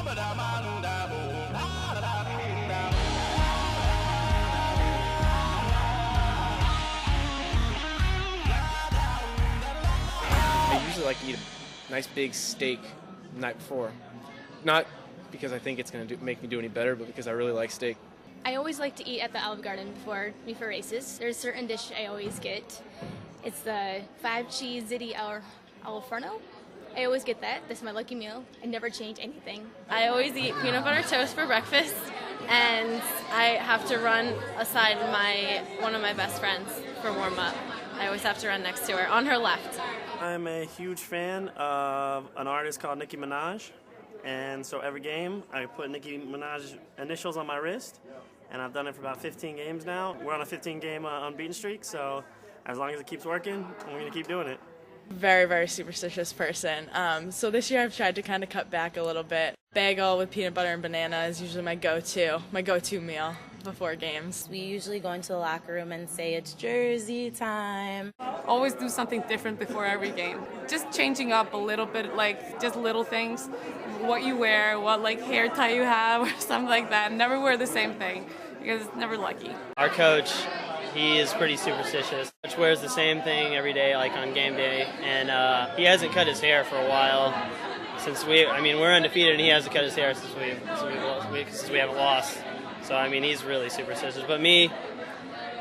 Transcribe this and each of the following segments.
I usually like to eat a nice big steak the night before. Not because I think it's going to make me do any better, but because I really like steak. I always like to eat at the Olive Garden before races. There's a certain dish I always get. It's the 5-cheese ziti al forno. I always get that. That's my lucky meal. I never change anything. I always eat peanut butter toast for breakfast, and I have to run aside one of my best friends for warm-up. I always have to run next to her, on her left. I'm a huge fan of an artist called Nicki Minaj, and so every game I put Nicki Minaj initials on my wrist, and I've done it for about 15 games now. We're on a 15-game unbeaten streak, so as long as it keeps working, I'm going to keep doing it. Very, very superstitious person. So this year I've tried to kind of cut back a little bit. Bagel with peanut butter and banana is usually my go-to meal before games. We usually go into the locker room and say it's jersey time. Always do something different before every game. Just changing up a little bit, like just little things. What you wear, what like hair tie you have or something like that. Never wear the same thing because it's never lucky. Our coach, he is pretty superstitious. Coach wears the same thing every day, like on game day, and he hasn't cut his hair for a while. We're undefeated, and he hasn't cut his hair since we haven't lost. So I mean, he's really superstitious. But me,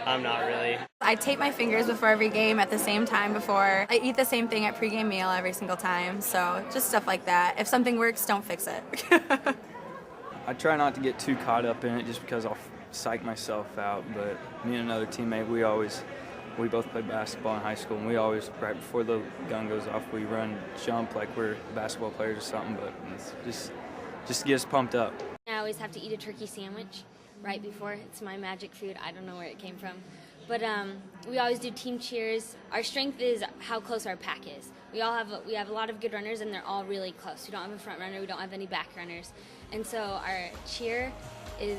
I'm not really. I tape my fingers before every game at the same time before. I eat the same thing at pregame meal every single time. So just stuff like that. If something works, don't fix it. I try not to get too caught up in it just because I'll psych myself out. But me and another teammate, we both played basketball in high school, and we always, right before the gun goes off, we run, jump like we're basketball players or something, but it's just to get us pumped up. I always have to eat a turkey sandwich right before. It's my magic food. I don't know where it came from. But we always do team cheers. Our strength is how close our pack is. We have a lot of good runners, and they're all really close. We don't have a front runner. We don't have any back runners. And so our cheer is,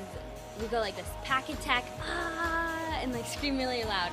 we go like this, pack attack, ah, and like scream really loud.